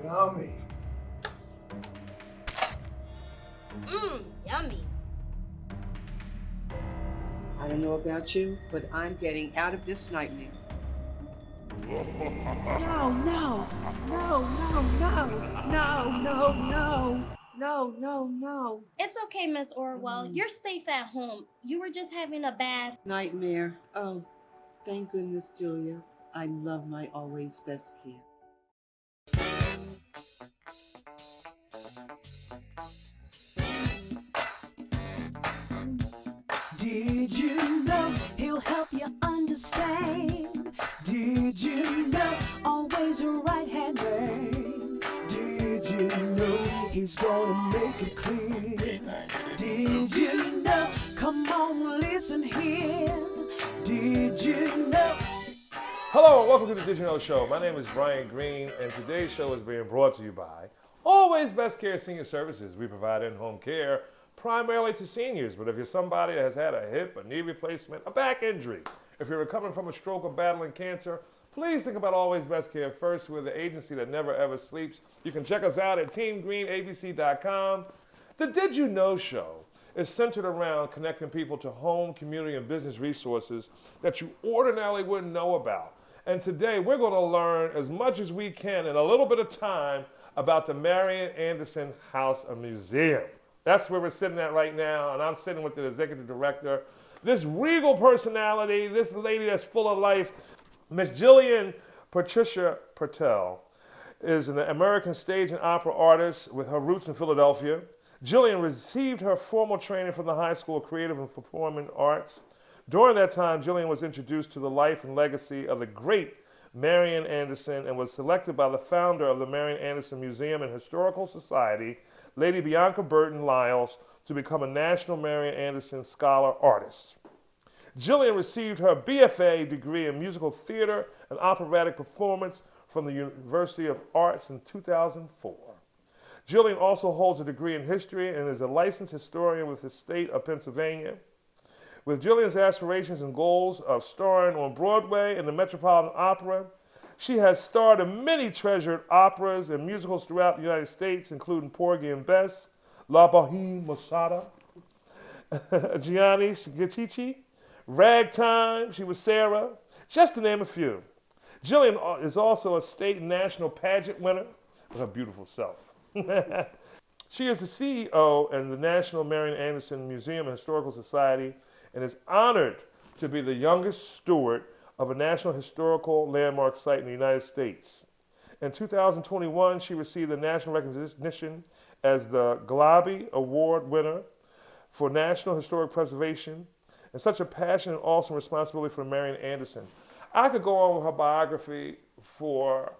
Yummy. Mmm, yummy. I don't know about you, but I'm getting out of this nightmare. No, no, no, no, no, no, no, no, no, no, no. It's okay, Miss Orwell. You're safe at home. You were just having a bad. Nightmare. Oh, thank goodness, Julia. I love my always best care. Did you know he'll help you understand? Did you know always a right hand man? Did you know he's gonna make it clear? Did you know? Come on, listen here. Did you know? Hello and welcome to the Did You Know Show. My name is Brian Green, and today's show is being brought to you by Always Best Care Senior Services. We provide in-home care primarily to seniors, but if you're somebody that has had a hip, a knee replacement, a back injury, if you're recovering from a stroke or battling cancer, please think about Always Best Care first. We're the agency that never ever sleeps. You can check us out at teamgreenabc.com. The Did You Know Show is centered around connecting people to home, community, and business resources that you ordinarily wouldn't know about. And today we're going to learn as much as we can in a little bit of time about the Marian Anderson House and Museum. That's where we're sitting at right now, and I'm sitting with the executive director, this regal personality, this lady that's full of life, Miss Jillian Patricia Pertel is an American stage and opera artist with her roots in Philadelphia. Jillian received her formal training from the High School of Creative and Performing Arts. During that time, Jillian was introduced to the life and legacy of the great Marian Anderson and was selected by the founder of the Marian Anderson Museum and Historical Society, Lady Bianca Burton Lyles, to become a National Marian Anderson Scholar Artist. Jillian received her BFA degree in musical theater and operatic performance from the University of Arts in 2004. Jillian also holds a degree in history and is a licensed historian with the state of Pennsylvania. With Jillian's aspirations and goals of starring on Broadway and the Metropolitan Opera, she has starred in many treasured operas and musicals throughout the United States, including Porgy and Bess, La Boheme Mosada, Gianni Schicchi, Ragtime, she was Sarah, just to name a few. Jillian is also a state and national pageant winner with her beautiful self. She is the CEO of the National Marian Anderson Museum and Historical Society and is honored to be the youngest steward of a National Historical Landmark Site in the United States. In 2021, she received the national recognition as the Glaby Award winner for National Historic Preservation and such a passion and awesome responsibility for Marian Anderson. I could go on with her biography for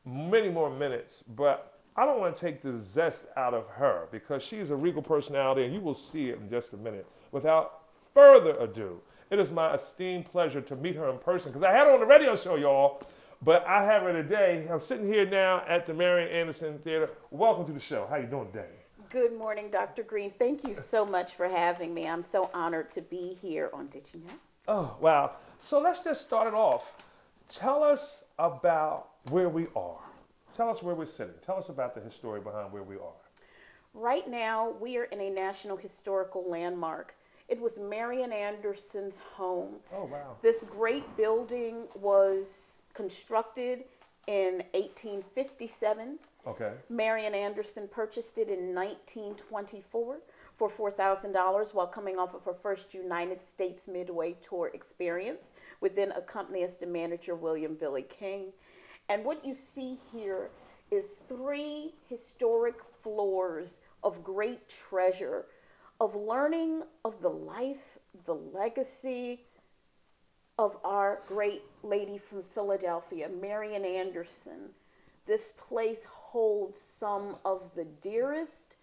many more minutes, but I don't want to take the zest out of her because she's a regal personality, and you will see it in just a minute. Without further ado, it is my esteemed pleasure to meet her in person because I had her on the radio show, y'all, but I have her today. I'm sitting here now at the Marian Anderson Theater. Welcome to the show. How you doing today? Good morning, Dr. Green. Thank you so much for having me. I'm so honored to be here on Did You Know? Oh, wow. So let's just start it off. Tell us about where we are. Tell us where we're sitting. Tell us about the history behind where we are. Right now, we are in a National Historical Landmark. It was Marian Anderson's home. Oh, wow. This great building was constructed in 1857. Okay. Marian Anderson purchased it in 1924 for $4,000 while coming off of her first United States Midway Tour experience with then accompanist and manager William Billy King. And what you see here is 3 historic floors of great treasure, of learning of the life, the legacy of our great lady from Philadelphia, Marian Anderson. This place holds some of the dearest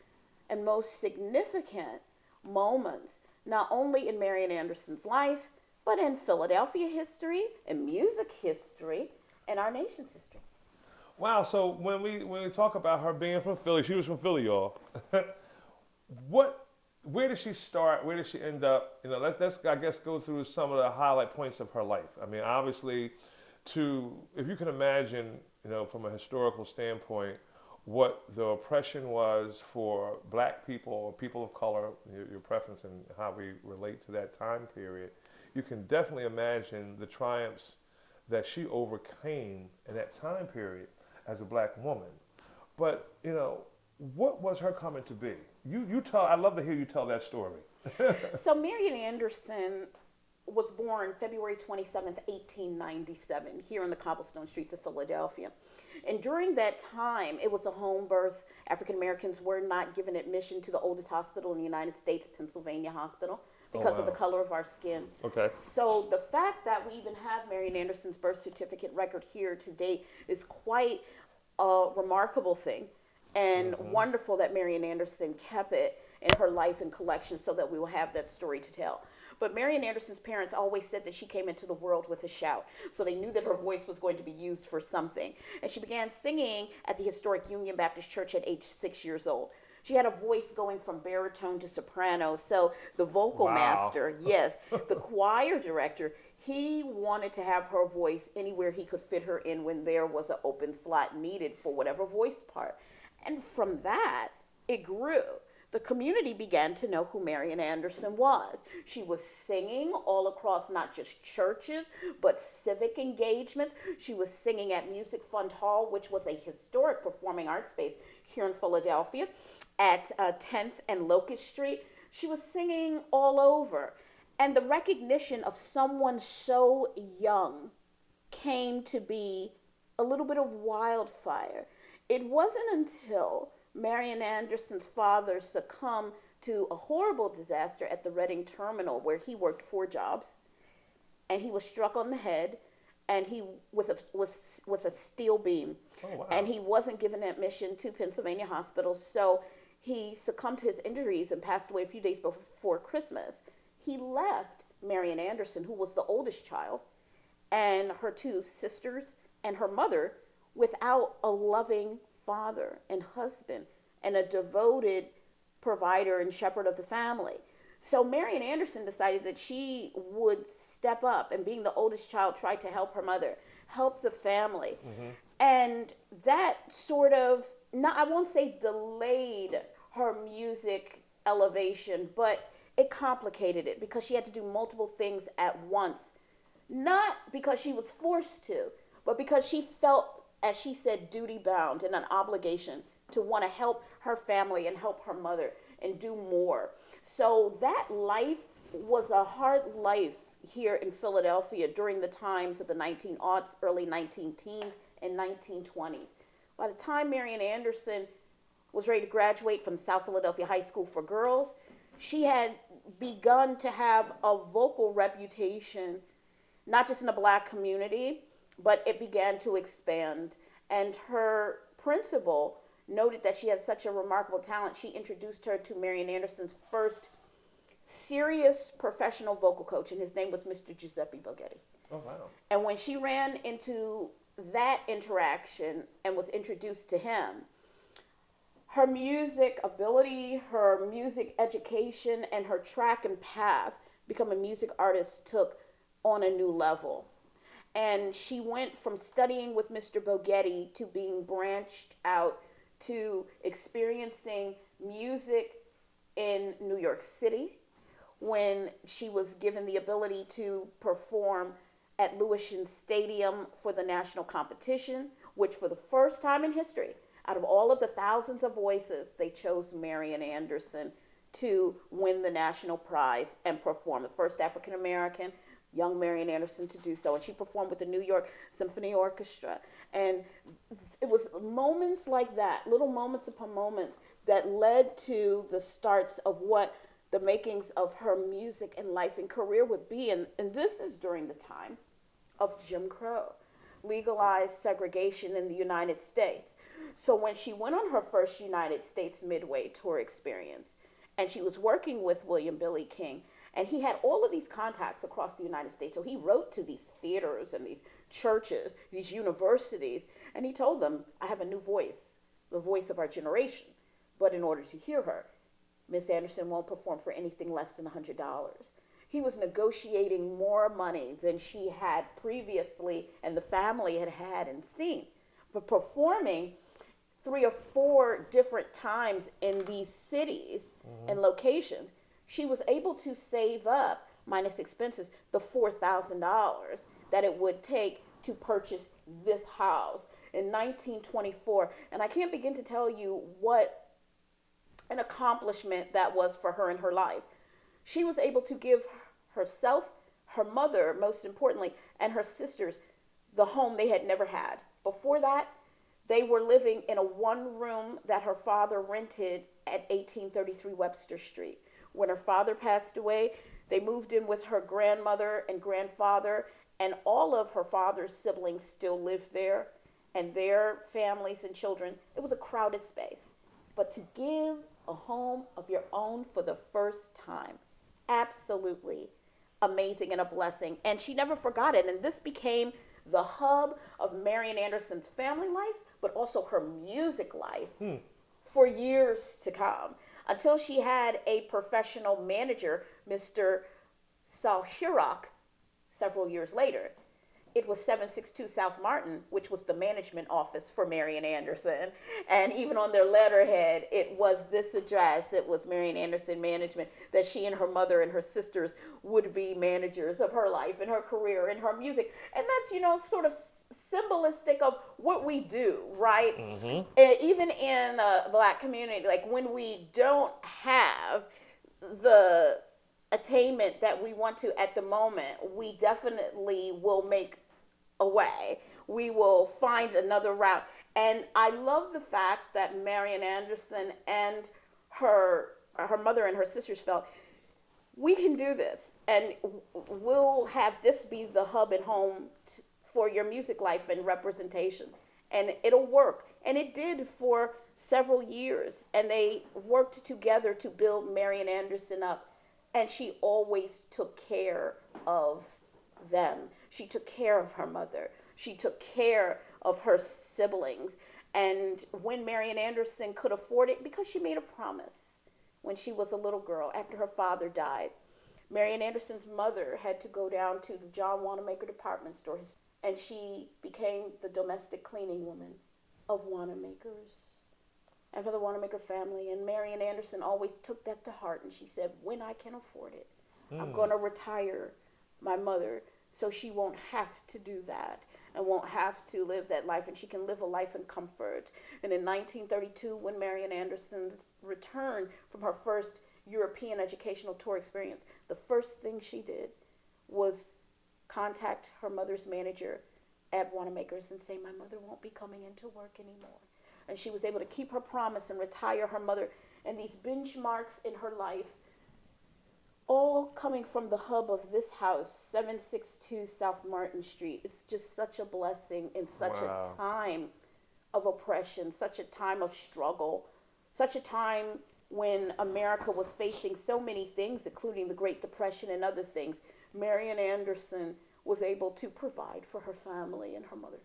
and most significant moments, not only in Marian Anderson's life, but in Philadelphia history, in music history, and our nation's history. Wow. So when we talk about her being from Philly, she was from Philly, y'all. Where did she start? Where did she end up? You know, let's I guess go through some of the highlight points of her life. I mean, obviously, if you can imagine, from a historical standpoint, what the oppression was for black people or people of color, your preference and how we relate to that time period, you can definitely imagine the triumphs that she overcame in that time period as a black woman. But, what was her coming to be? You tell, I'd love to hear you tell that story. So Marian Anderson was born February 27th, 1897, here in the cobblestone streets of Philadelphia. And during that time, it was a home birth. African Americans were not given admission to the oldest hospital in the United States, Pennsylvania Hospital, because of the color of our skin. Okay. So the fact that we even have Marian Anderson's birth certificate record here to date is quite a remarkable thing, and wonderful that Marian Anderson kept it in her life and collection so that we will have that story to tell. But Marian Anderson's parents always said that she came into the world with a shout. So they knew that her voice was going to be used for something. And she began singing at the historic Union Baptist Church at age 6 years old. She had a voice going from baritone to soprano. So the vocal master, yes, the choir director, he wanted to have her voice anywhere he could fit her in when there was an open slot needed for whatever voice part. And from that, it grew. The community began to know who Marian Anderson was. She was singing all across not just churches, but civic engagements. She was singing at Music Fund Hall, which was a historic performing arts space here in Philadelphia, at 10th and Locust Street. She was singing all over. And the recognition of someone so young came to be a little bit of wildfire. It wasn't until Marian Anderson's father succumbed to a horrible disaster at the Reading terminal where he worked 4 jobs, and he was struck on the head, and he with a steel beam. Oh, wow. And he wasn't given admission to Pennsylvania Hospital, so he succumbed to his injuries and passed away a few days before Christmas. He left Marian Anderson, who was the oldest child, and her 2 sisters and her mother without a loving father and husband and a devoted provider and shepherd of the family. So Marian Anderson decided that she would step up, and being the oldest child, tried to help her mother, help the family. And that sort of, I won't say delayed her music elevation, but it complicated it because she had to do multiple things at once. Not because she was forced to, but because she felt, as she said, duty bound and an obligation to want to help her family and help her mother and do more. So that life was a hard life here in Philadelphia during the times of the 1900s, early 19-teens and 1920s. By the time Marian Anderson was ready to graduate from South Philadelphia High School for Girls, she had begun to have a vocal reputation, not just in the black community, but it began to expand. And her principal noted that she had such a remarkable talent. She introduced her to Marian Anderson's first serious professional vocal coach, and his name was Mr. Giuseppe Boghetti. Oh, wow. And when she ran into that interaction and was introduced to him, her music ability, her music education, and her track and path become a music artist took on a new level. And she went from studying with Mr. Boghetti to being branched out to experiencing music in New York City, when she was given the ability to perform at Lewisham Stadium for the national competition, which for the first time in history, out of all of the thousands of voices, they chose Marian Anderson to win the national prize and perform. The first African American, young Marian Anderson, to do so. And she performed with the New York Symphony Orchestra. And it was moments like that, little moments upon moments, that led to the starts of what the makings of her music and life and career would be. And this is during the time of Jim Crow, legalized segregation in the United States. So when she went on her first United States Midway tour experience, and she was working with William Billy King, and he had all of these contacts across the United States. So he wrote to these theaters and these churches, these universities, and he told them, I have a new voice, the voice of our generation. But in order to hear her, Miss Anderson won't perform for anything less than $100. He was negotiating more money than she had previously and the family had had and seen. performing 3 or 4 different times in these cities and locations, she was able to save up, minus expenses, the $4,000 that it would take to purchase this house in 1924. And I can't begin to tell you what an accomplishment that was for her in her life. She was able to give herself, her mother, most importantly, and her sisters the home they had never had. Before that, they were living in a one-room that her father rented at 1833 Webster Street. When her father passed away, they moved in with her grandmother and grandfather, and all of her father's siblings still lived there, and their families and children. It was a crowded space. But to give a home of your own for the first time, absolutely amazing and a blessing. And she never forgot it. And this became the hub of Marian Anderson's family life, but also her music life for years to come, until she had a professional manager, Mr. Salhirak, several years later. It was 762 South Martin, which was the management office for Marian Anderson. And even on their letterhead, it was this address. It was Marian Anderson Management, that she and her mother and her sisters would be managers of her life and her career and her music. And that's, you know, sort of symbolistic of what we do, right? And even in the Black community, like when we don't have the attainment that we want to at the moment, we definitely will make a way. We will find another route. And I love the fact that Marian Anderson and her mother and her sisters felt, we can do this, and we'll have this be the hub at home for your music life and representation, and it'll work. And it did for several years, and they worked together to build Marian Anderson up. And she always took care of them. She took care of her mother. She took care of her siblings. And when Marian Anderson could afford it, because she made a promise when she was a little girl after her father died, Marian Anderson's mother had to go down to the John Wanamaker department store, and she became the domestic cleaning woman of Wanamaker's. And for the Wanamaker family. And Marian Anderson always took that to heart. And she said, when I can afford it, I'm going to retire my mother so she won't have to do that and won't have to live that life. And she can live a life in comfort. And in 1932, when Marian Anderson returned from her first European educational tour experience, the first thing she did was contact her mother's manager at Wanamaker's and say, my mother won't be coming into work anymore. And she was able to keep her promise and retire her mother. And these benchmarks in her life, all coming from the hub of this house, 762 South Martin Street. It's just such a blessing in such a time of oppression, such a time of struggle, such a time when America was facing so many things, including the Great Depression and other things. Marian Anderson was able to provide for her family and her mother.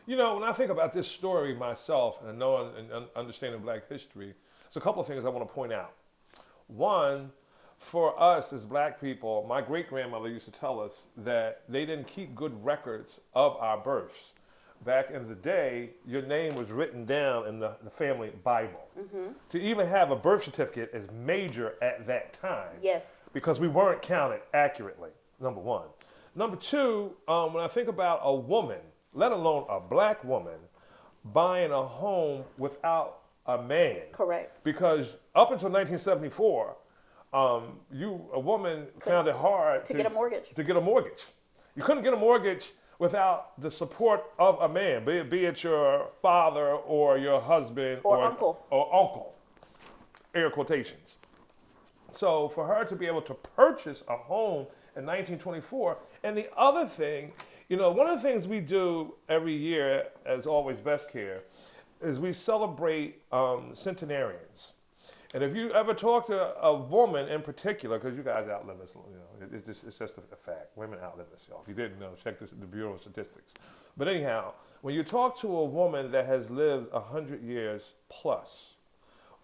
You know, when I think about this story myself and knowing and understanding Black history, there's a couple of things I want to point out. One, for us as Black people, my great-grandmother used to tell us that they didn't keep good records of our births. Back in the day, your name was written down in the family Bible. To even have a birth certificate is major at that time. Yes. Because we weren't counted accurately, number one. Number two, when I think about a woman, let alone a Black woman, buying a home without a man. Correct. Because up until 1974, a woman found it hard to get a mortgage. To get a mortgage. You couldn't get a mortgage without the support of a man, be it your father or your husband or uncle. Or uncle, air quotations. So for her to be able to purchase a home in 1924, and the other thing, you know, one of the things we do every year, as always Best Care, is we celebrate centenarians. And if you ever talk to a woman in particular, because you guys outlive us, you know, it's just a fact. Women outlive us, y'all. If you didn't know, check the Bureau of Statistics. But anyhow, when you talk to a woman that has lived 100 years plus,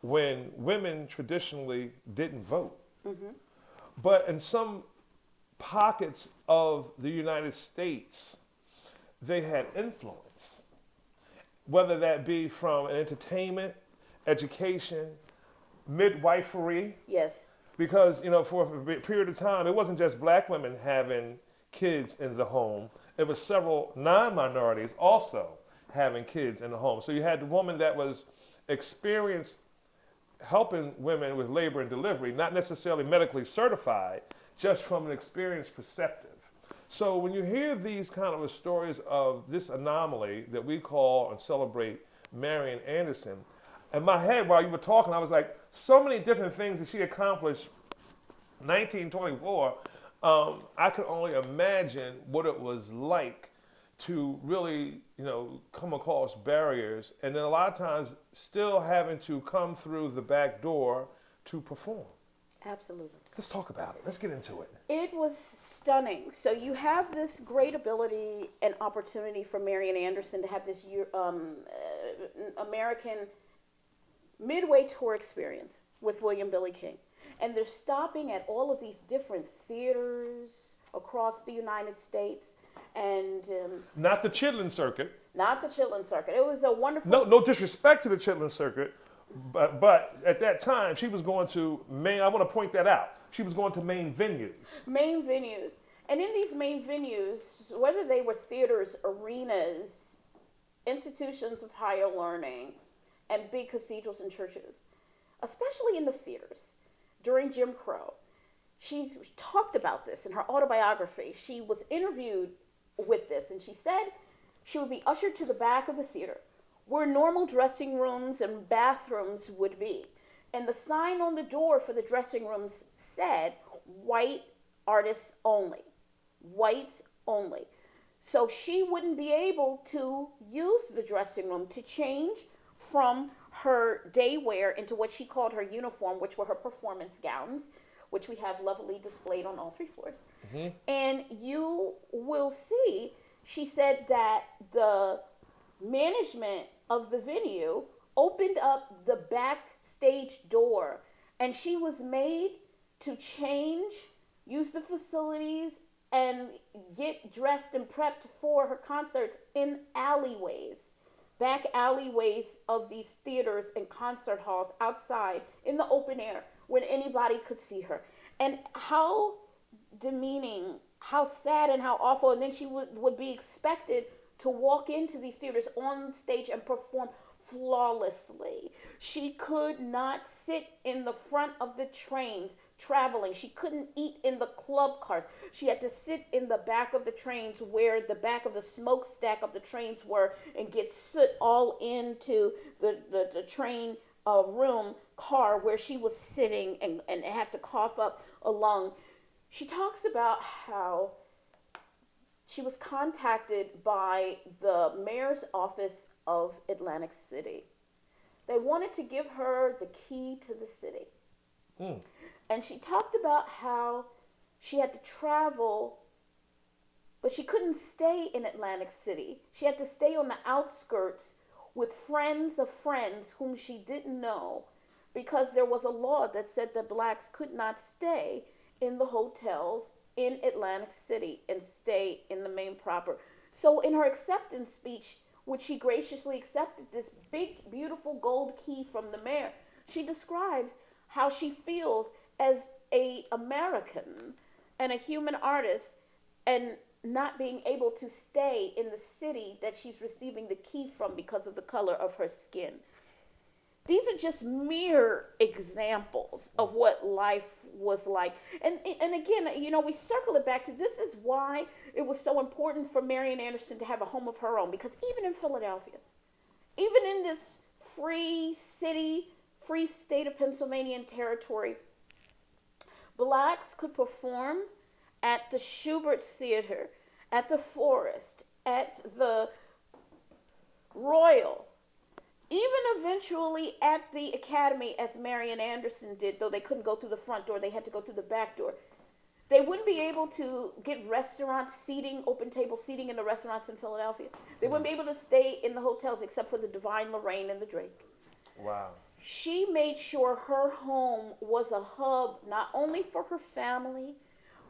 when women traditionally didn't vote, but in some pockets of the United States, they had influence. whether that be from an entertainment, education, midwifery, Yes. because for a period of time it wasn't just black women having kids in the home. It was several non-minorities also having kids in the home. So you had the woman that was experienced helping women with labor and delivery, not necessarily medically certified, just from an experienced perspective. So when you hear these kind of stories of this anomaly that we call and celebrate Marian Anderson, in my head while you were talking, I was like, so many different things that she accomplished 1924. I could only imagine what it was like to really, come across barriers, and then a lot of times still having to come through the back door to perform. Absolutely. Let's talk about it. Let's get into it. It was stunning. So you have this great ability and opportunity for Marian Anderson to have this American midway tour experience with William Billy King. And they're stopping at all of these different theaters across the United States. And not the Chitlin Circuit. Not the Chitlin Circuit. It was a wonderful... No disrespect to the Chitlin Circuit, but at that time, she was going to main... I want to point that out. She was going to main venues. Main venues. And in these main venues, whether they were theaters, arenas, institutions of higher learning, and big cathedrals and churches, especially in the theaters, during Jim Crow, she talked about this in her autobiography. She was interviewed with this, and she said she would be ushered to the back of the theater where normal dressing rooms and bathrooms would be. And the sign on the door for the dressing rooms said, white artists only, whites only. So she wouldn't be able to use the dressing room to change from her day wear into what she called her uniform, which were her performance gowns, which we have lovely displayed on all 3 floors. Mm-hmm. And you will see, she said that the management of the venue opened up the backstage door, and she was made to change, use the facilities, and get dressed and prepped for her concerts in alleyways, back alleyways of these theaters and concert halls outside in the open air when anybody could see her. And how demeaning, how sad and how awful. And then she would be expected to walk into these theaters on stage and perform flawlessly. She could not sit in the front of the trains traveling. She couldn't eat in the club cars. She had to sit in the back of the trains where the back of the smokestack of the trains were and get soot all into the train room car where she was sitting and have to cough up a lung. She talks about how she was contacted by the mayor's office of Atlantic City. They wanted to give her the key to the city. Mm. And she talked about how she had to travel, but she couldn't stay in Atlantic City. She had to stay on the outskirts with friends of friends whom she didn't know, because there was a law that said that blacks could not stay in the hotels in Atlantic City and stay in the main proper. So in her acceptance speech, which she graciously accepted this big, beautiful gold key from the mayor, she describes how she feels as an American and a human artist and not being able to stay in the city that she's receiving the key from because of the color of her skin. These are just mere examples of what life was like. And again, we circle it back to, this is why it was so important for Marian Anderson to have a home of her own. Because even in Philadelphia, even in this free city, free state of Pennsylvania and territory, blacks could perform at the Schubert Theater, at the Forest, at the Royal, even eventually at the Academy, as Marian Anderson did, though they couldn't go through the front door, they had to go through the back door. They wouldn't be able to get restaurant seating, open table seating in the restaurants in Philadelphia. They wouldn't be able to stay in the hotels except for the Divine Lorraine and the Drake. Wow. She made sure her home was a hub not only for her family,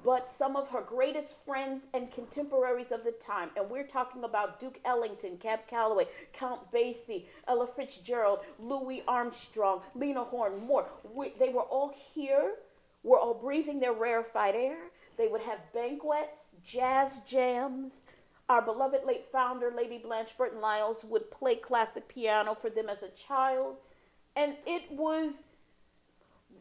but some of her greatest friends and contemporaries of the time, and we're talking about Duke Ellington, Cab Calloway, Count Basie, Ella Fitzgerald, Louis Armstrong, Lena Horne Moore. They were all here. We're all breathing their rarefied air. They would have banquets, jazz jams. Our beloved late founder, Lady Blanche Burton Lyles, would play classic piano for them as a child. And it was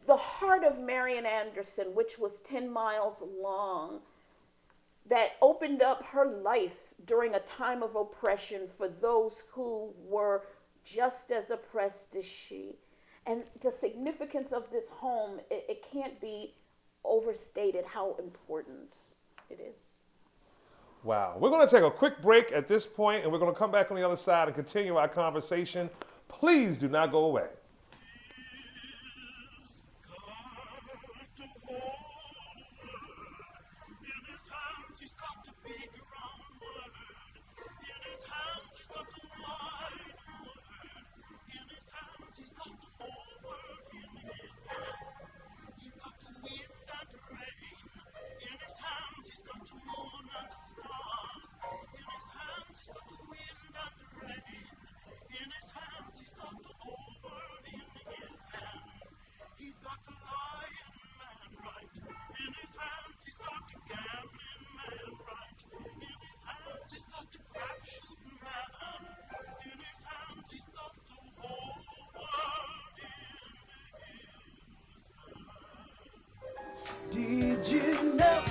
the heart of Marian Anderson, which was 10 miles long, that opened up her life during a time of oppression for those who were just as oppressed as she. And the significance of this home, it can't be overstated how important it is. Wow. We're going to take a quick break at this point, and we're going to come back on the other side and continue our conversation. Please do not go away. Did you know?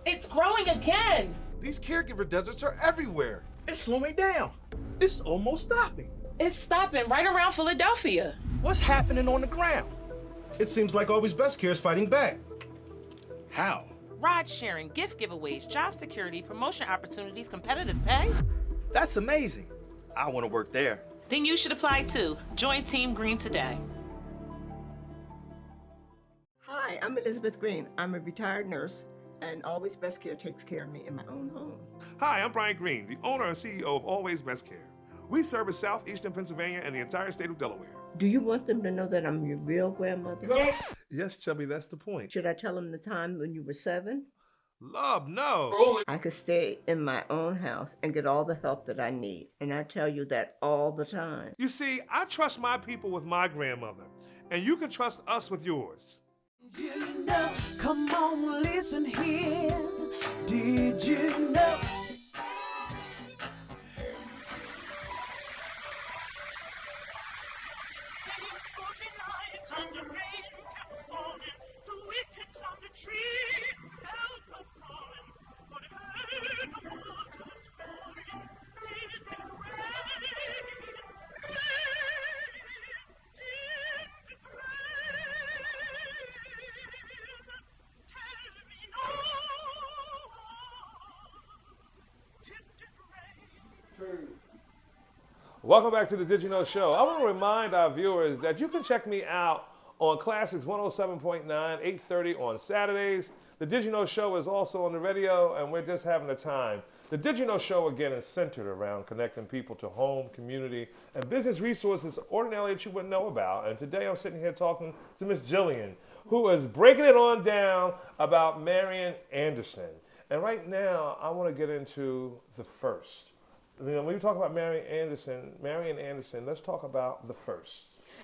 It's growing again. These caregiver deserts are everywhere. It's slowing down. It's almost stopping. It's stopping right around Philadelphia. What's happening on the ground? It seems like Always Best Care is fighting back. How? Ride sharing, gift giveaways, job security, promotion opportunities, competitive pay. That's amazing. I want to work there. Then you should apply too. Join Team Green today. Hi, I'm Elizabeth Green. I'm a retired nurse, and Always Best Care takes care of me in my own home. Hi, I'm Brian Green, the owner and CEO of Always Best Care. We service southeastern Pennsylvania and the entire state of Delaware. Do you want them to know that I'm your real grandmother? Yes, Chubby, that's the point. Should I tell them the time when you were 7? Love, no. I could stay in my own house and get all the help that I need, and I tell you that all the time. You see, I trust my people with my grandmother, and you can trust us with yours. You know, come on, listen here. Did you know? Welcome back to the Did You Know Show. I want to remind our viewers that you can check me out on Classics 107.9, 8:30 on Saturdays. The Did You Know Show is also on the radio, and we're just having a time. The Did You Know Show, again, is centered around connecting people to home, community, and business resources ordinarily that you wouldn't know about. And today I'm sitting here talking to Miss Jillian, who is breaking it on down about Marian Anderson. And right now, I want to get into the first. You know, when you talk about Marian Anderson, let's talk about the first.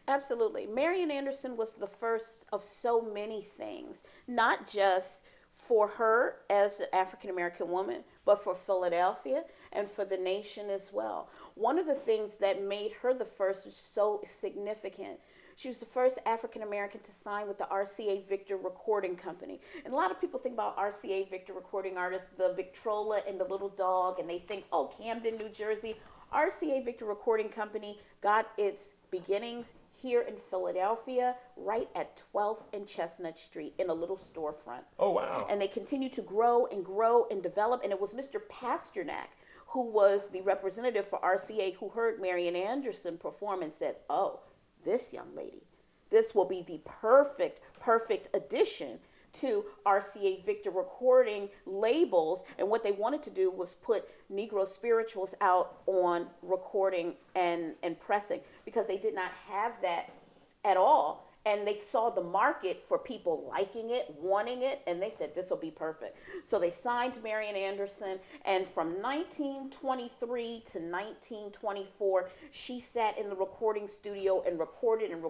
Absolutely. Marian Anderson was the first of so many things, not just for her as an African-American woman, but for Philadelphia and for the nation as well. One of the things that made her the first was so significant. She was the first African-American to sign with the RCA Victor Recording Company. And a lot of people think about RCA Victor recording artists, the Victrola and the little dog, and they think, oh, Camden, New Jersey. RCA Victor Recording Company got its beginnings here in Philadelphia, right at 12th and Chestnut Street in a little storefront. Oh, wow. And they continued to grow and develop. And it was Mr. Pasternak, who was the representative for RCA, who heard Marian Anderson perform and said, oh, this young lady, this will be the perfect addition to RCA Victor recording labels, and what they wanted to do was put Negro spirituals out on recording and pressing, because they did not have that at all. And they saw the market for people liking it, wanting it, and they said, this will be perfect. So they signed Marian Anderson, and from 1923 to 1924, she sat in the recording studio and recorded and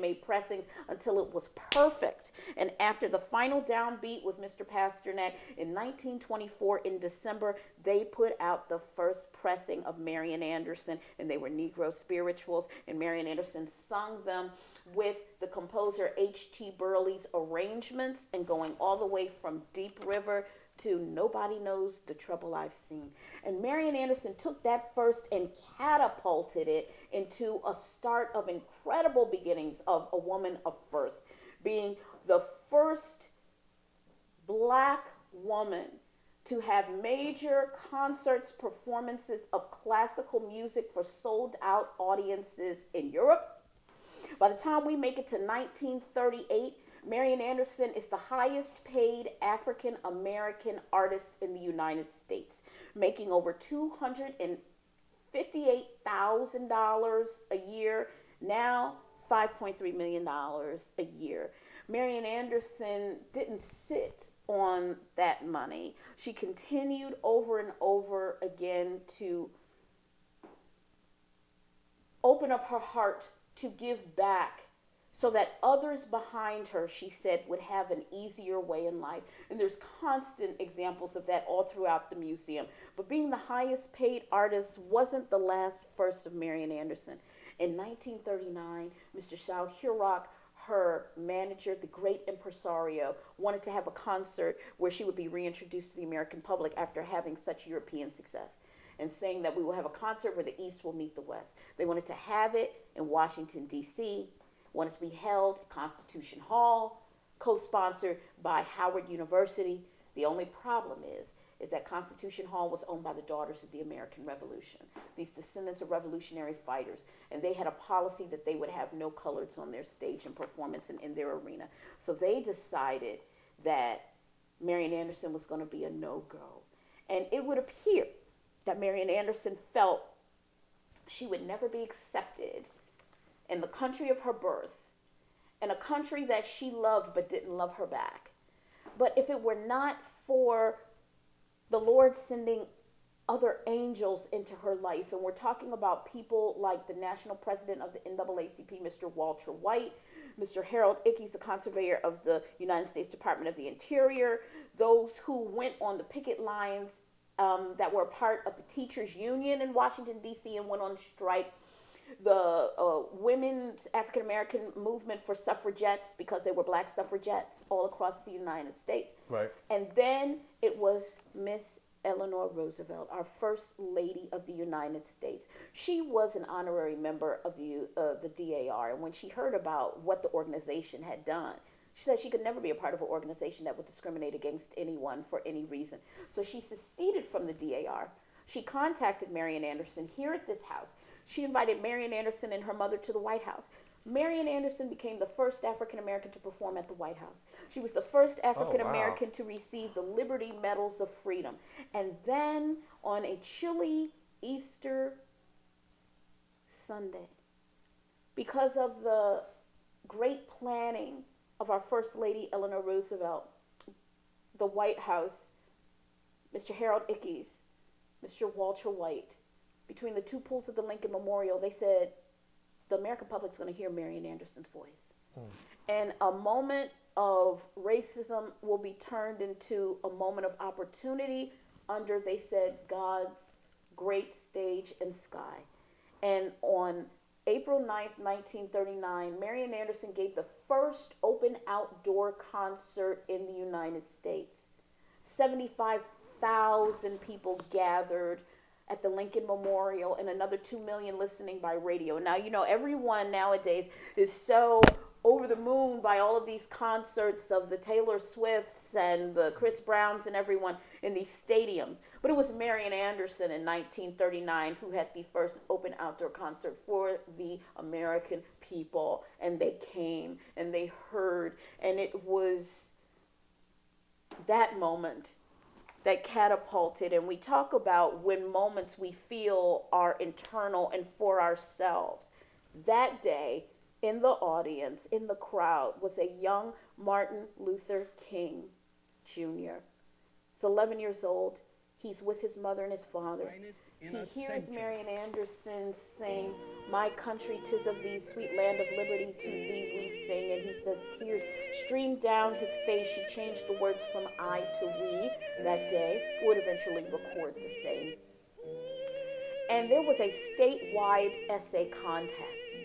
made pressings until it was perfect. And after the final downbeat with Mr. Pasternak in 1924, in December, they put out the first pressing of Marian Anderson, and they were Negro spirituals, and Marian Anderson sung them with the composer H.T. Burley's arrangements, and going all the way from Deep River to Nobody Knows the Trouble I've Seen. And Marian Anderson took that first and catapulted it into a start of incredible beginnings of a woman of first, being the first black woman to have major concerts, performances of classical music for sold out audiences in Europe. By the time we make it to 1938, Marian Anderson is the highest paid African American artist in the United States, making over $258,000 a year, now $5.3 million a year. Marian Anderson didn't sit on that money. She continued over and over again to open up her heart to give back, so that others behind her, she said, would have an easier way in life. And there's constant examples of that all throughout the museum. But being the highest paid artist wasn't the last first of Marian Anderson. In 1939, Mr. Shao Hurok, her manager, the great impresario, wanted to have a concert where she would be reintroduced to the American public after having such European success, and saying that we will have a concert where the East will meet the West. They wanted to have it in Washington, D.C., wanted to be held at Constitution Hall, co-sponsored by Howard University. The only problem is that Constitution Hall was owned by the Daughters of the American Revolution, these descendants of revolutionary fighters, and they had a policy that they would have no coloreds on their stage and performance and in their arena. So they decided that Marian Anderson was going to be a no-go. And it would appear that Marian Anderson felt she would never be accepted in the country of her birth, in a country that she loved but didn't love her back. But if it were not for the Lord sending other angels into her life, and we're talking about people like the national president of the NAACP, Mr. Walter White, Mr. Harold Ickes, the conservator of the United States Department of the Interior, those who went on the picket lines that were part of the teachers union in Washington, D.C. and went on strike, the women's African American movement for suffragettes, because they were black suffragettes all across the United States. Right. And then it was Miss Eleanor Roosevelt, our first lady of the United States. She was an honorary member of the DAR, and when she heard about what the organization had done, she said she could never be a part of an organization that would discriminate against anyone for any reason. So she seceded from the DAR. She contacted Marian Anderson here at this house. She invited Marian Anderson and her mother to the White House. Marian Anderson became the first African American to perform at the White House. She was the first African American to receive the Liberty Medals of Freedom. And then on a chilly Easter Sunday, because of the great planning of our First Lady Eleanor Roosevelt, the White House, Mr. Harold Ickes, Mr. Walter White, between the two pools of the Lincoln Memorial, they said, the American public's going to hear Marian Anderson's voice. And a moment of racism will be turned into a moment of opportunity under, they said, God's great stage and sky. And on April 9th, 1939, Marian Anderson gave the first open outdoor concert in the United States. 75,000 people gathered at the Lincoln Memorial, and another 2 million listening by radio. Now, you know, everyone nowadays is so over the moon by all of these concerts of the Taylor Swifts and the Chris Browns and everyone in these stadiums. But it was Marian Anderson in 1939 who had the first open outdoor concert for the American people. And they came and they heard, and it was that moment that catapulted, and we talk about when moments we feel are internal and for ourselves. That day, in the audience, in the crowd, was a young Martin Luther King Jr. He's 11 years old. He's with his mother and his father. He hears Marian Anderson sing, "My country, 'tis of thee, sweet land of liberty, to thee we sing." And he says tears streamed down his face. She changed the words from I to we that day, would eventually record the same. And there was a statewide essay contest.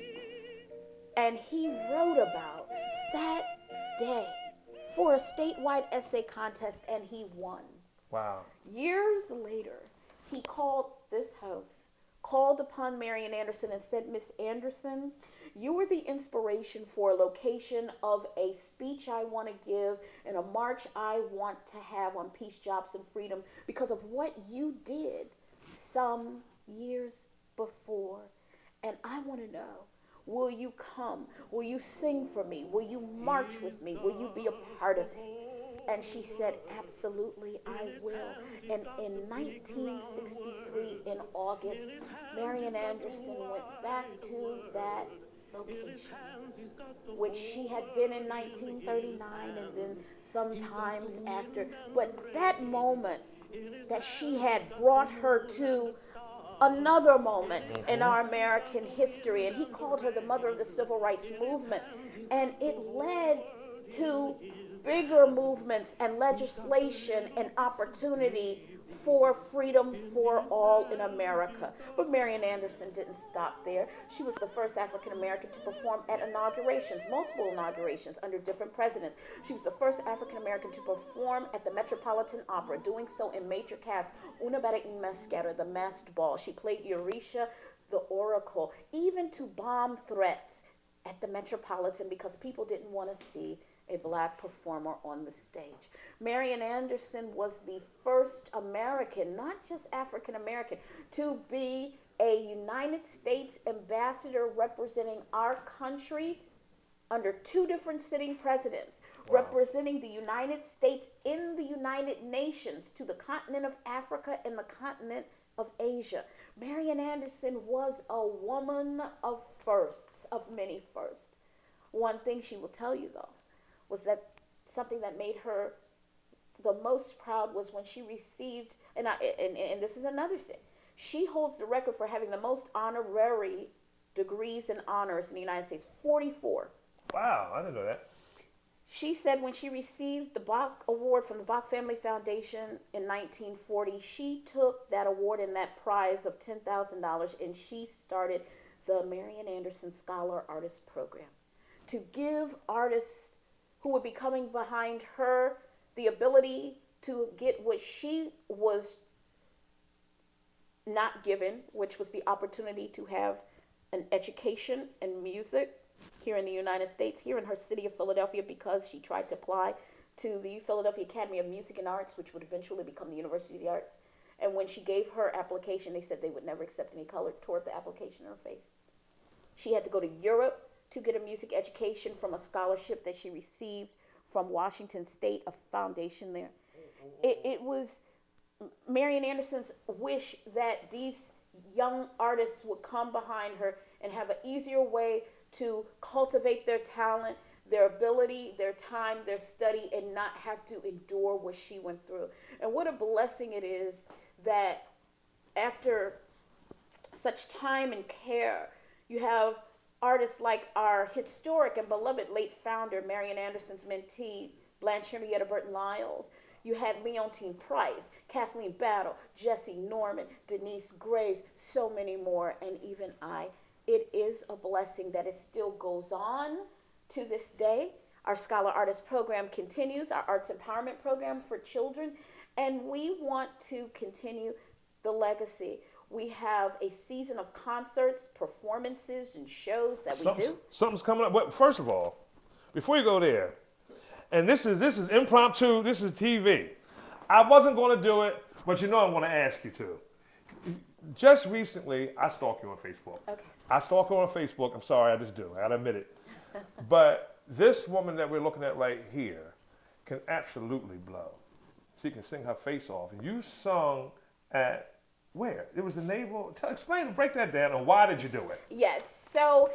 And he wrote about that day for a statewide essay contest, and he won. Wow. Years later, he called this house, called upon Marian Anderson and said, "Miss Anderson, you were the inspiration for a location of a speech I want to give and a march I want to have on peace, jobs, and freedom because of what you did some years before. And I want to know, will you come? Will you sing for me? Will you march with me? Will you be a part of it?" And she said, "Absolutely, I will." And in 1963, in August, Marian Anderson went back to that location, which she had been in 1939 and then sometimes after. But that moment that she had brought her to another moment in our American history, and he called her the mother of the civil rights movement, and it led to bigger movements and legislation and opportunity for freedom for all in America. But Marian Anderson didn't stop there. She was the first African American to perform at inaugurations, multiple inaugurations under different presidents. She was the first African American to perform at the Metropolitan Opera, doing so in major casts, Una Bara in Mascara, the masked ball. She played Eurisha, the Oracle, even to bomb threats at the Metropolitan because people didn't want to see a black performer on the stage. Marian Anderson was the first American, not just African American, to be a United States ambassador representing our country under two different sitting presidents, representing the United States in the United Nations to the continent of Africa and the continent of Asia. Marian Anderson was a woman of firsts, of many firsts. One thing she will tell you, though, was that something that made her the most proud was when she received, and this is another thing, she holds the record for having the most honorary degrees and honors in the United States, 44. Wow, I didn't know that. She said when she received the Bach Award from the Bach Family Foundation in 1940, she took that award and that prize of $10,000 and she started the Marian Anderson Scholar Artist Program to give artists who would be coming behind her the ability to get what she was not given, which was the opportunity to have an education in music here in the United States, here in her city of Philadelphia, because she tried to apply to the Philadelphia Academy of Music and Arts, which would eventually become the University of the Arts. And when she gave her application, they said they would never accept any color toward the application in her face. She had to go to Europe to get a music education from a scholarship that she received from Washington State, a foundation there. It was Marian Anderson's wish that these young artists would come behind her and have an easier way to cultivate their talent, their ability, their time, their study, and not have to endure what she went through. And what a blessing it is that after such time and care, you have artists like our historic and beloved late founder, Marian Anderson's mentee, Blanche Henrietta Burton Lyles. You had Leontine Price, Kathleen Battle, Jessie Norman, Denise Graves, so many more, and even I. It is a blessing that it still goes on to this day. Our Scholar Artist Program continues, our Arts Empowerment Program for children, and we want to continue the legacy. We have a season of concerts, performances, and shows that we do. Something's coming up. But first of all, before you go there, and this is impromptu, this is TV. I wasn't going to do it, but you know I'm going to ask you to. Just recently, I stalk you on Facebook. Okay. I stalk her on Facebook. I'm sorry, I just do. I gotta admit it. But this woman that we're looking at right here can absolutely blow. She can sing her face off. And you sung at where? It was the Naval. Explain, break that down, and why did you do it? Yes. So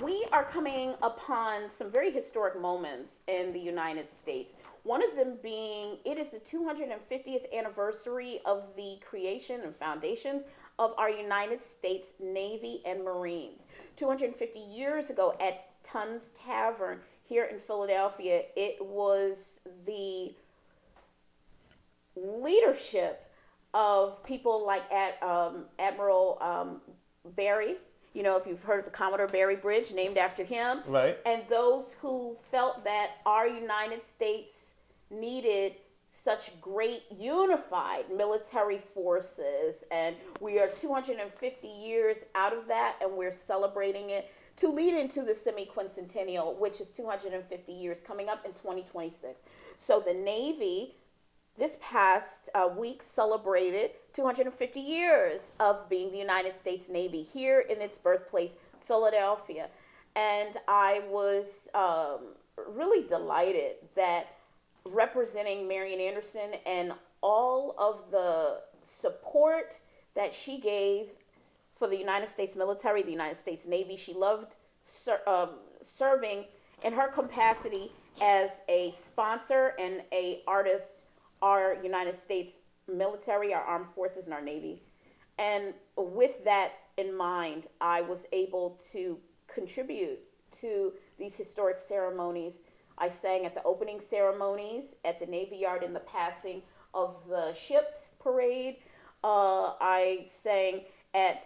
we are coming upon some very historic moments in the United States. One of them being, it is the 250th anniversary of the creation and foundations of our United States Navy and Marines. 250 years ago at Tunn's Tavern here in Philadelphia, it was the leadership of people like Admiral Barry. You know, if you've heard of the Commodore Barry Bridge, named after him. Right. And those who felt that our United States needed such great unified military forces. And we are 250 years out of that, and we're celebrating it to lead into the semi-quincentennial, which is 250 years coming up in 2026. So the Navy this past week celebrated 250 years of being the United States Navy here in its birthplace, Philadelphia. And I was really delighted that representing Marian Anderson and all of the support that she gave for the United States military, the United States Navy. She loved serving in her capacity as a sponsor and a artist, our United States military, our armed forces, and our Navy. And with that in mind, I was able to contribute to these historic ceremonies. I sang at the opening ceremonies at the Navy Yard in the passing of the ship's parade. I sang at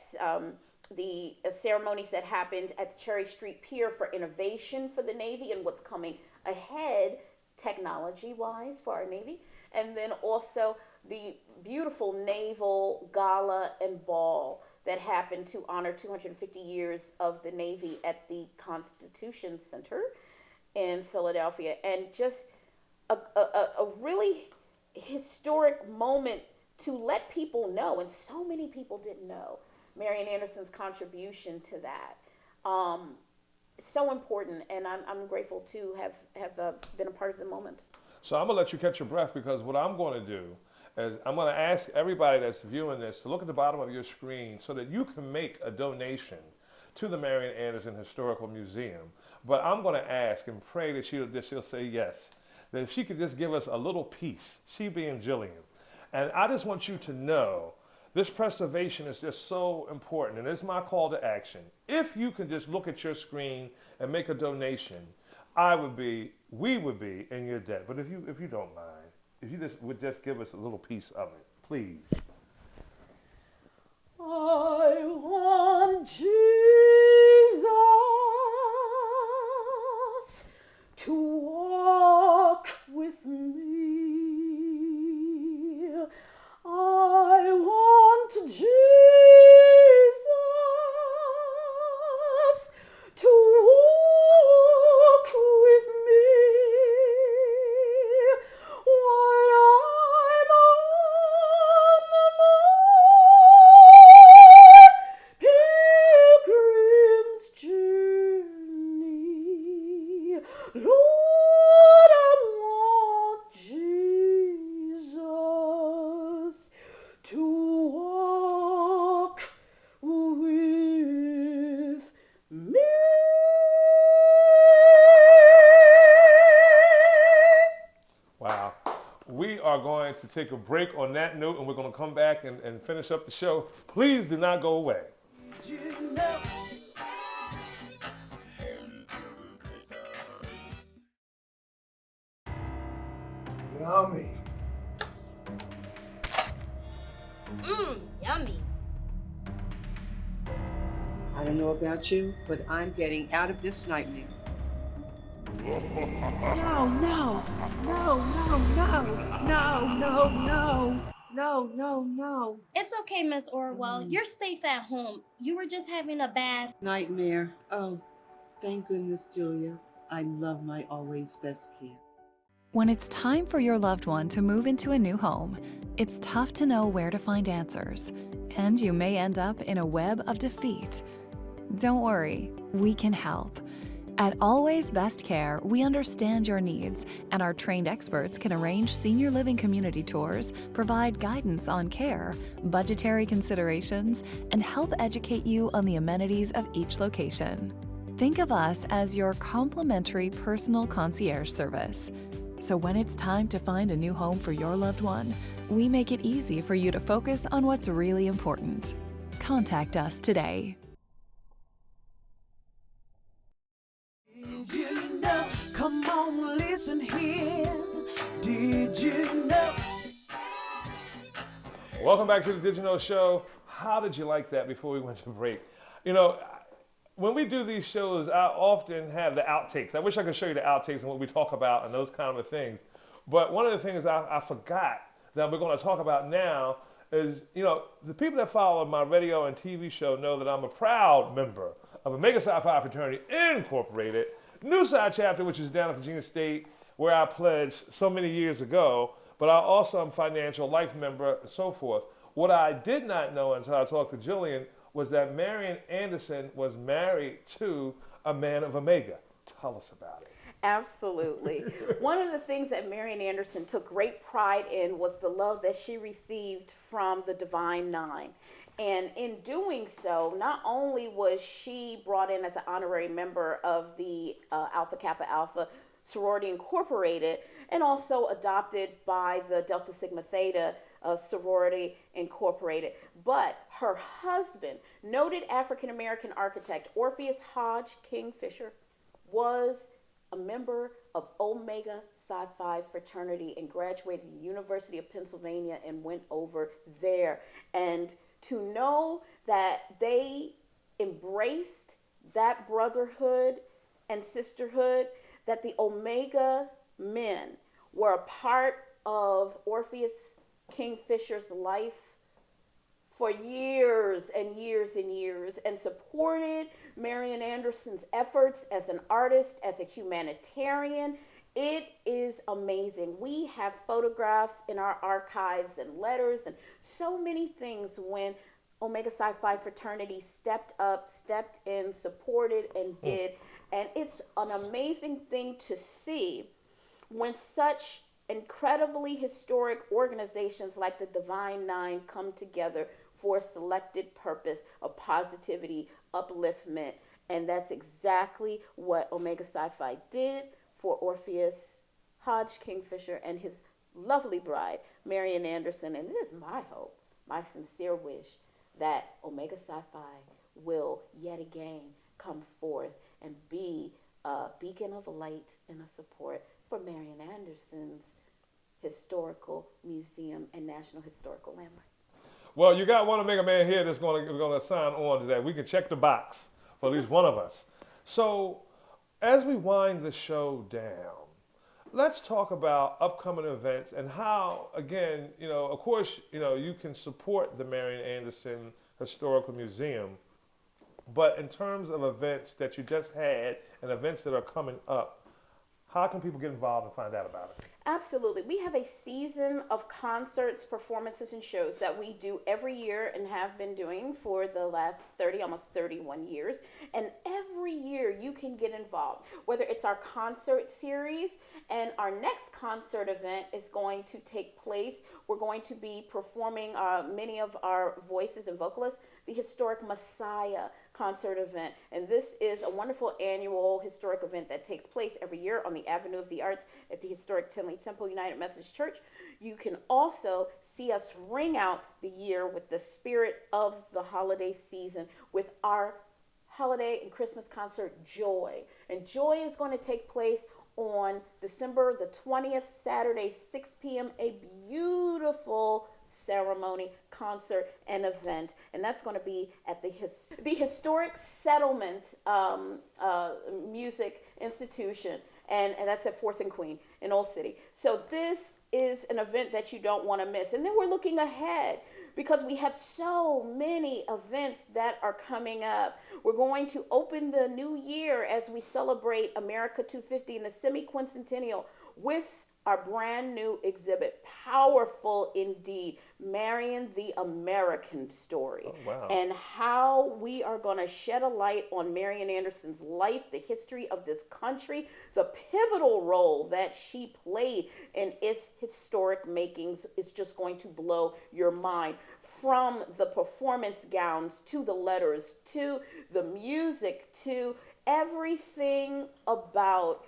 the ceremonies that happened at the Cherry Street Pier for innovation for the Navy and what's coming ahead technology-wise for our Navy. And then also the beautiful Naval Gala and Ball that happened to honor 250 years of the Navy at the Constitution Center in Philadelphia. And just a really historic moment to let people know, and so many people didn't know, Marian Anderson's contribution to that. So important, and I'm grateful to have been a part of the moment. So I'm going to let you catch your breath, because what I'm going to do is I'm going to ask everybody that's viewing this to look at the bottom of your screen so that you can make a donation to the Marian Anderson Historical Museum. But I'm going to ask and pray that she'll say yes, that if she could just give us a little piece, she being Jillian. And I just want you to know this preservation is just so important, and it's my call to action. If you can just look at your screen and make a donation, we would be in your debt. But if you don't mind, if you would just give us a little piece of it, please. I want Jesus to walk with me. I want Jesus to walk with me while I'm on my pilgrim's journey. Lord, I want Jesus to walk with me. Wow. We are going to take a break on that note, and we're going to come back and finish up the show. Please do not go away. You know. Yummy. Yummy. I don't know about you, but I'm getting out of this nightmare. No, no, no, no, no, no, no, no, no, no. It's okay, Miss Orwell. You're safe at home. You were just having a bad Nightmare. Oh, thank goodness, Julia. I love my always best care. When it's time for your loved one to move into a new home, it's tough to know where to find answers, and you may end up in a web of defeat. Don't worry, we can help. At Always Best Care, we understand your needs, and our trained experts can arrange senior living community tours, provide guidance on care, budgetary considerations, and help educate you on the amenities of each location. Think of us as your complimentary personal concierge service. So when it's time to find a new home for your loved one, we make it easy for you to focus on what's really important. Contact us today. Did you know? Come on, listen here. Did you know? Welcome back to the Did You Know Show. How did you like that before we went to break? You know, when we do these shows, I often have the outtakes. I wish I could show you the outtakes and what we talk about and those kind of things. But one of the things I forgot that we're going to talk about now is, you know, the people that follow my radio and TV show know that I'm a proud member of Omega Psi Phi Fraternity Incorporated, New Side Chapter, which is down at Virginia State, where I pledged so many years ago. But I also am financial life member and so forth. What I did not know until I talked to Jillian was that Marian Anderson was married to a man of Omega. Tell us about it. Absolutely. One of the things that Marian Anderson took great pride in was the love that she received from the Divine Nine. And in doing so, not only was she brought in as an honorary member of the Alpha Kappa Alpha Sorority Incorporated, and also adopted by the Delta Sigma Theta Sorority Incorporated, but her husband, noted African-American architect Orpheus Hodge Kingfisher, was a member of Omega Psi Phi fraternity and graduated from the University of Pennsylvania and went over there. And to know that they embraced that brotherhood and sisterhood, that the Omega men were a part of Orpheus Kingfisher's life for years and years and years, and supported Marian Anderson's efforts as an artist, as a humanitarian. It is amazing. We have photographs in our archives and letters and so many things when Omega Psi Phi fraternity stepped up, stepped in, supported, and did. And it's an amazing thing to see when such incredibly historic organizations like the Divine Nine come together for a selected purpose of positivity, upliftment. And that's exactly what Omega Psi Phi did for Orpheus Hodge Kingfisher and his lovely bride, Marian Anderson. And it is my hope, my sincere wish, that Omega Psi Phi will yet again come forth and be a beacon of light and a support for Marian Anderson's historical museum and national historical landmark. Well, you got one Omega man here that's going to sign on to that. We can check the box for at least one of us. So as we wind the show down, let's talk about upcoming events and how, again, you know, of course, you know, you can support the Marian Anderson Historical Museum, but in terms of events that you just had and events that are coming up, how can people get involved and find out about it? Absolutely. We have a season of concerts, performances, and shows that we do every year and have been doing for the last 30, almost 31 years. And every year you can get involved, whether it's our concert series, and our next concert event is going to take place. We're going to be performing many of our voices and vocalists, the Historic Messiah concert event. And this is a wonderful annual historic event that takes place every year on the Avenue of the Arts at the historic Tinley Temple United Methodist Church. You can also see us ring out the year with the spirit of the holiday season with our holiday and Christmas concert, Joy. And Joy is going to take place on December the 20th, Saturday, 6 p.m., a beautiful ceremony, concert, and event. And that's going to be at the Historic Settlement Music Institution. And that's at 4th and Queen in Old City. So this is an event that you don't want to miss. And then we're looking ahead because we have so many events that are coming up. We're going to open the new year as we celebrate America 250 and the semi-quincentennial with our brand new exhibit, powerful indeed, Marian the American Story. Oh, wow. And how we are going to shed a light on Marian Anderson's life, the history of this country, the pivotal role that she played in its historic makings is just going to blow your mind. From the performance gowns to the letters to the music to everything about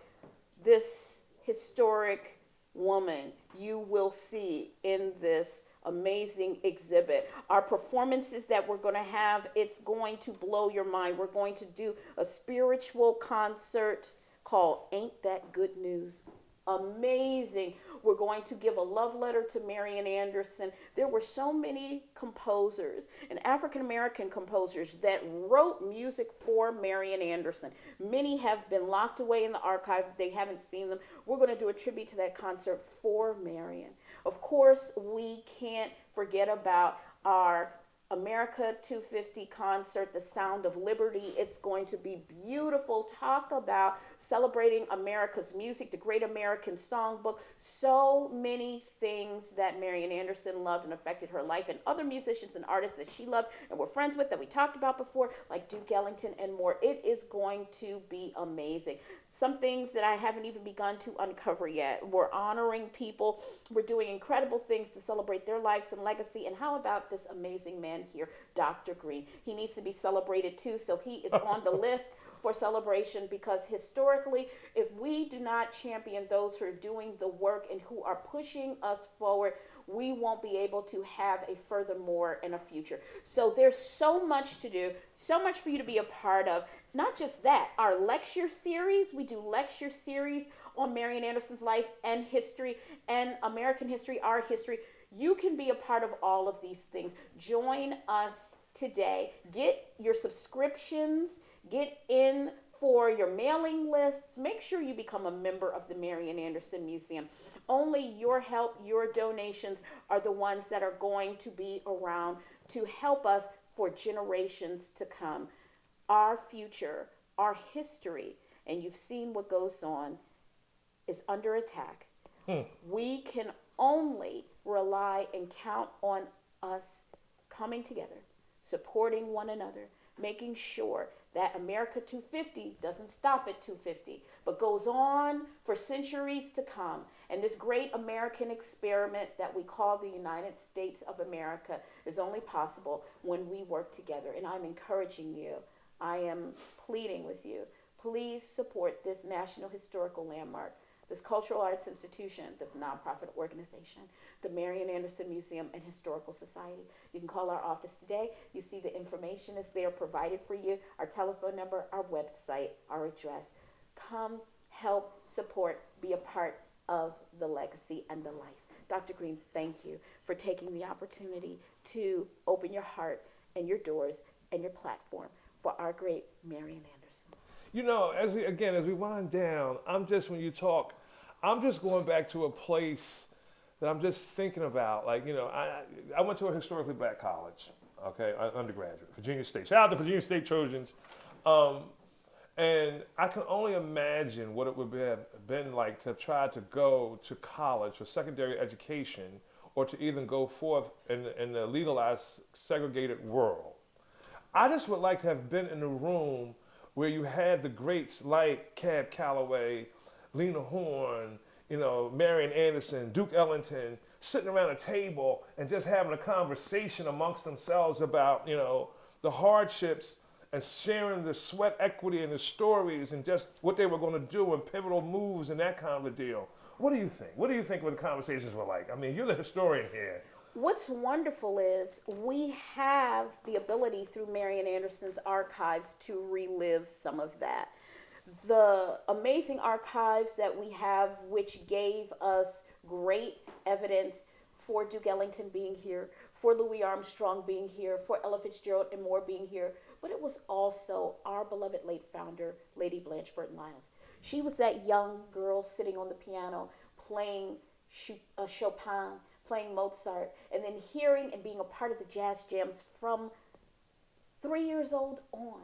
this historic woman you will see in this amazing exhibit. Our performances that we're going to have, it's going to blow your mind. We're going to do a spiritual concert called Ain't That Good News. Amazing. We're going to give a love letter to Marian Anderson. There were so many composers and African-American composers that wrote music for Marian Anderson. Many have been locked away in the archive. They haven't seen them. We're going to do a tribute to that concert for Marian. Of course, we can't forget about our America 250 concert, The Sound of Liberty. It's going to be beautiful. Talk about celebrating America's music, the Great American Songbook. So many things that Marian Anderson loved and affected her life, and other musicians and artists that she loved and were friends with that we talked about before, like Duke Ellington and more. It is going to be amazing. Some things that I haven't even begun to uncover yet. We're honoring people. We're doing incredible things to celebrate their lives and legacy. And how about this amazing man here, Dr. Green? He needs to be celebrated too, so he is on the list for celebration, because historically, if we do not champion those who are doing the work and who are pushing us forward, we won't be able to have a furthermore in a future. So there's so much to do, so much for you to be a part of. Not just that, our lecture series, we do lecture series on Marian Anderson's life and history and American history, our history. You can be a part of all of these things. Join us today. Get your subscriptions, get in for your mailing lists. Make sure you become a member of the Marian Anderson Museum. Only your help, your donations are the ones that are going to be around to help us for generations to come. Our future, our history, and you've seen what goes on, is under attack. We can only rely and count on us coming together, supporting one another, making sure that America 250 doesn't stop at 250, but goes on for centuries to come. And this great American experiment that we call the United States of America is only possible when we work together. And I'm encouraging you, I am pleading with you, please support this National Historical Landmark, this cultural arts institution, this nonprofit organization, the Marian Anderson Museum and Historical Society. You can call our office today. You see the information is there provided for you, our telephone number, our website, our address. Come, help, support, be a part of the legacy and the life. Dr. Green, thank you for taking the opportunity to open your heart and your doors and your platform for our great Marian Anderson. You know, as we wind down, when you talk, I'm just going back to a place that I'm just thinking about. Like, you know, I went to a historically black college, okay, undergraduate, Virginia State. Shout out to Virginia State Trojans. And I can only imagine what it would have been like to try to go to college for secondary education, or to even go forth in the legalized, segregated world. I just would like to have been in a room where you had the greats like Cab Calloway, Lena Horne, you know, Marian Anderson, Duke Ellington, sitting around a table and just having a conversation amongst themselves about, you know, the hardships, and sharing the sweat equity and the stories and just what they were going to do and pivotal moves and that kind of a deal. What do you think? What do you think what the conversations were like? I mean, you're the historian here. What's wonderful is we have the ability through Marian Anderson's archives to relive some of that. The amazing archives that we have, which gave us great evidence for Duke Ellington being here, for Louis Armstrong being here, for Ella Fitzgerald and more being here, but it was also our beloved late founder, Lady Blanche Burton Lyles. She was that young girl sitting on the piano playing Chopin, playing Mozart, and then hearing and being a part of the jazz jams from 3 years old on.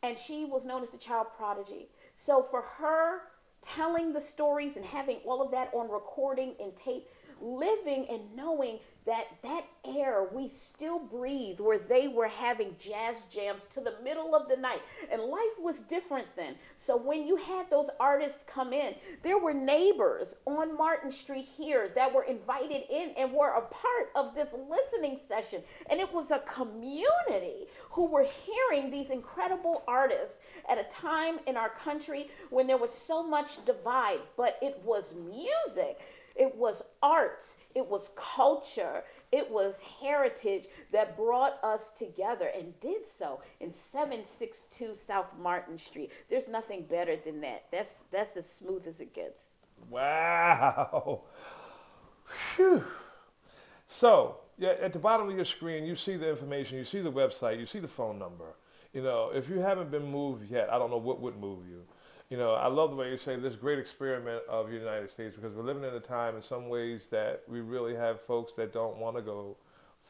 And she was known as the child prodigy. So for her telling the stories and having all of that on recording and tape, living and knowing that that air we still breathe, where they were having jazz jams to the middle of the night, and life was different then. So when you had those artists come in, there were neighbors on Martin Street here that were invited in and were a part of this listening session, and it was a community who were hearing these incredible artists at a time in our country when there was so much divide, but it was music. It was arts, it was culture, it was heritage that brought us together, and did so in 762 South Martin Street. There's nothing better than that. That's as smooth as it gets. Wow. Phew. So, yeah, at the bottom of your screen, you see the information, you see the website, you see the phone number. You know, if you haven't been moved yet, I don't know what would move you. You know, I love the way you say this great experiment of the United States, because we're living in a time in some ways that we really have folks that don't want to go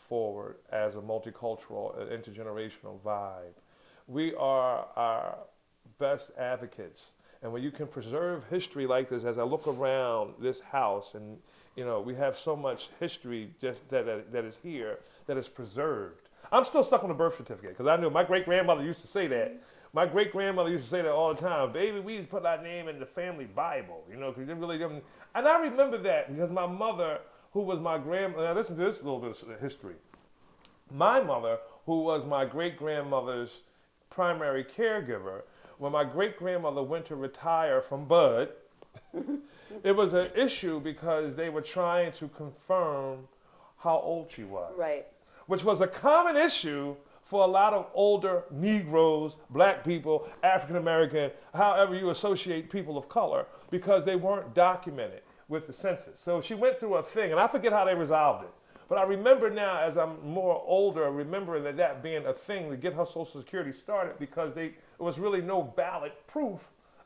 forward as a multicultural, intergenerational vibe. We are our best advocates. And when you can preserve history like this, as I look around this house, and you know, we have so much history just that is here, that is preserved. I'm still stuck on the birth certificate, because I knew my great-grandmother used to say that. My great-grandmother used to say that all the time. Baby, we used to put our name in the family Bible, you know, because you really didn't. And I remember that because my mother, who was my now listen to this little bit of history. My mother, who was my great-grandmother's primary caregiver, when my great-grandmother went to retire from Bud, it was an issue because they were trying to confirm how old she was. Right. Which was a common issue for a lot of older Negroes, black people, African American, however you associate people of color, because they weren't documented with the census. So she went through a thing, and I forget how they resolved it. But I remember now, as I'm more older, remembering that being a thing to get her Social Security started, because there was really no valid proof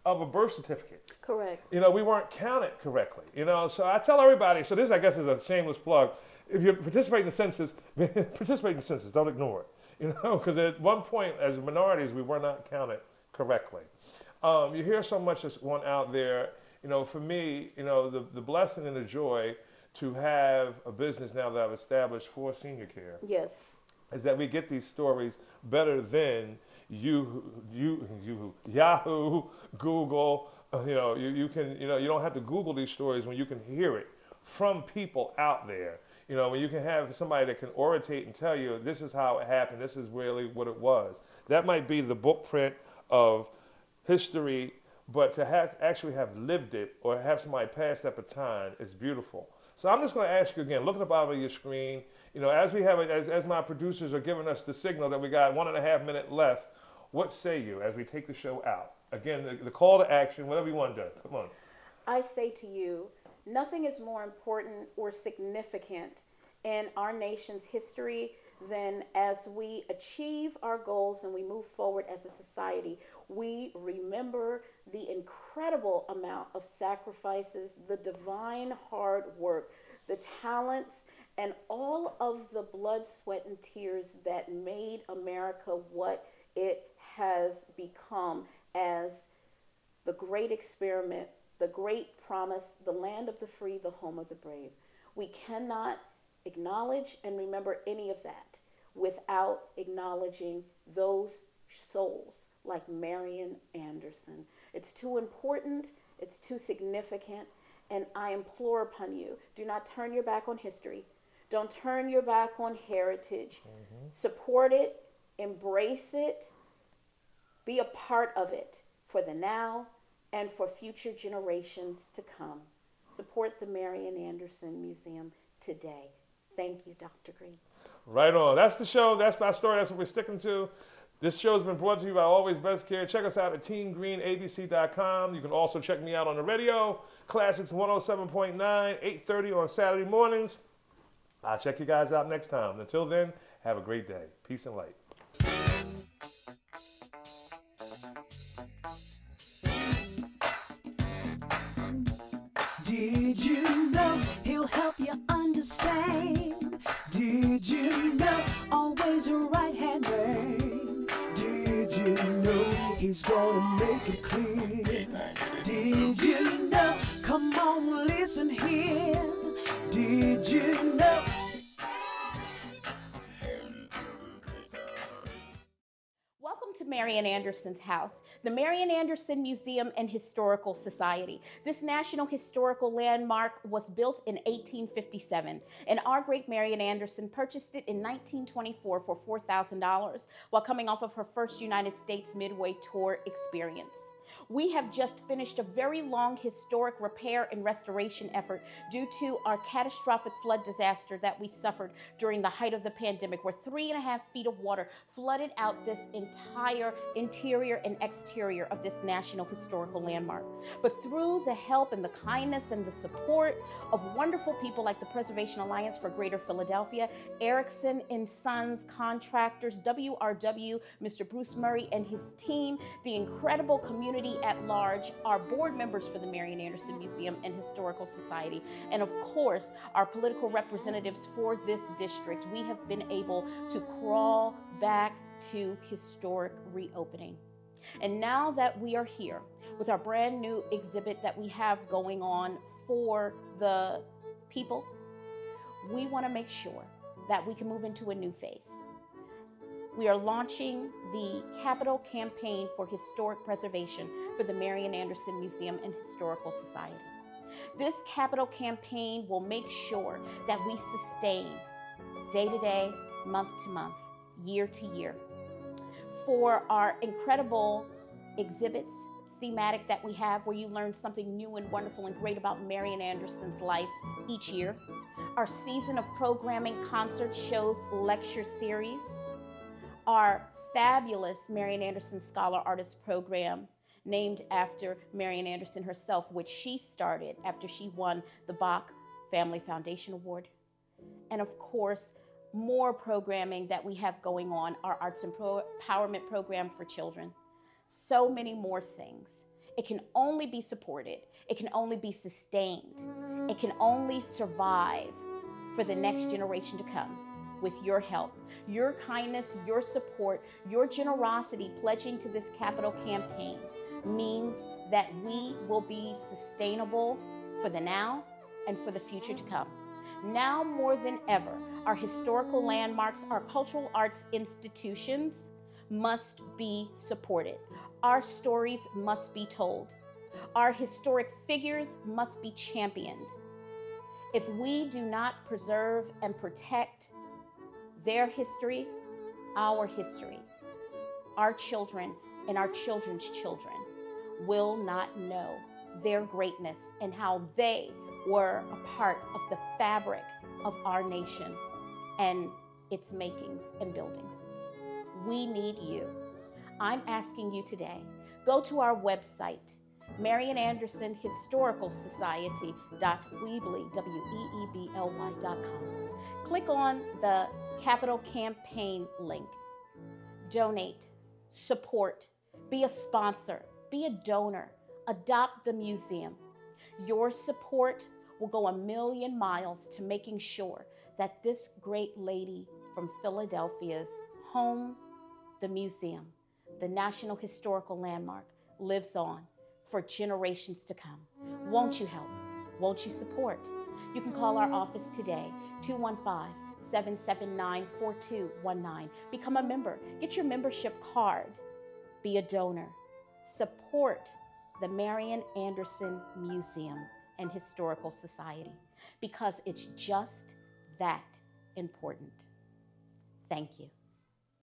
of a birth certificate. Correct. You know, we weren't counted correctly. You know, so I tell everybody, so this I guess is a shameless plug, if you participate in the census, participate in the census, don't ignore it. You know, because at one point, as minorities, we were not counted correctly. You hear so much that's going out there. You know, for me, you know, the blessing and the joy to have a business now that I've established for senior care. Yes. Is that we get these stories better than Yahoo, Google. You can, you know, you don't have to Google these stories when you can hear it from people out there. You know, when you can have somebody that can orientate and tell you this is how it happened, this is really what it was. That might be the book print of history, but to actually have lived it or have somebody pass that baton is beautiful. So I'm just going to ask you again, look at the bottom of your screen. You know, as we have it, as my producers are giving us the signal that we got 1.5 minutes left, what say you as we take the show out? Again, the call to action, whatever you want to do. Come on. I say to you, nothing is more important or significant in our nation's history than as we achieve our goals and we move forward as a society, we remember the incredible amount of sacrifices, the divine hard work, the talents, and all of the blood, sweat, and tears that made America what it has become as the great experiment, the great promise, the land of the free, the home of the brave. We cannot acknowledge and remember any of that without acknowledging those souls like Marian Anderson. It's too important, it's too significant, and I implore upon you, do not turn your back on history. Don't turn your back on heritage. Support it, embrace it, be a part of it for the now and for future generations to come. Support the Marian Anderson Museum today. Thank you, Dr. Green. Right on. That's the show. That's our story. That's what we're sticking to. This show has been brought to you by Always Best Care. Check us out at teamgreenabc.com. You can also check me out on the radio, Classics 107.9, 8:30 on Saturday mornings. I'll check you guys out next time. Until then, have a great day. Peace and light. Did you know he'll help you understand? Did you know always a right-hand man? Did you know he's gonna make it clear? Did you Marian Anderson's house, the Marian Anderson Museum and Historical Society. This national historical landmark was built in 1857, and our great Marian Anderson purchased it in 1924 for $4,000 while coming off of her first United States Midway Tour experience. We have just finished a very long historic repair and restoration effort due to our catastrophic flood disaster that we suffered during the height of the pandemic, where 3.5 feet of water flooded out this entire interior and exterior of this national historical landmark. But through the help and the kindness and the support of wonderful people like the Preservation Alliance for Greater Philadelphia, Erickson and Sons Contractors, WRW, Mr. Bruce Murray and his team, the incredible community at large, our board members for the Marian Anderson Museum and Historical Society, and of course, our political representatives for this district, we have been able to crawl back to historic reopening. And now that we are here with our brand new exhibit that we have going on for the people, we want to make sure that we can move into a new phase. We are launching the Capital Campaign for Historic Preservation for the Marian Anderson Museum and Historical Society. This capital campaign will make sure that we sustain day to day, month to month, year to year for our incredible exhibits, thematic that we have, where you learn something new and wonderful and great about Marian Anderson's life each year. Our season of programming, concert shows, lecture series. Our fabulous Marian Anderson Scholar Artist Program, named after Marian Anderson herself, which she started after she won the Bach Family Foundation Award. And of course, more programming that we have going on, our Arts Empowerment Program for children. So many more things. It can only be supported. It can only be sustained. It can only survive for the next generation to come with your help, your kindness, your support, your generosity pledging to this capital campaign means that we will be sustainable for the now and for the future to come. Now more than ever, our historical landmarks, our cultural arts institutions must be supported. Our stories must be told. Our historic figures must be championed. If we do not preserve and protect their history, our children and our children's children will not know their greatness and how they were a part of the fabric of our nation and its makings and buildings. We need you. I'm asking you today, go to our website, Marian Anderson Historical Society.weebly.com. Click on the Capital Campaign link. Donate, support, be a sponsor, be a donor, adopt the museum. Your support will go 1,000,000 miles to making sure that this great lady from Philadelphia's home, the museum, the National Historical Landmark, lives on for generations to come. Won't you help? Won't you support? You can call our office today, 215-779-4219. Become a member. Get your membership card. Be a donor. Support the Marian Anderson Museum and Historical Society because it's just that important. Thank you.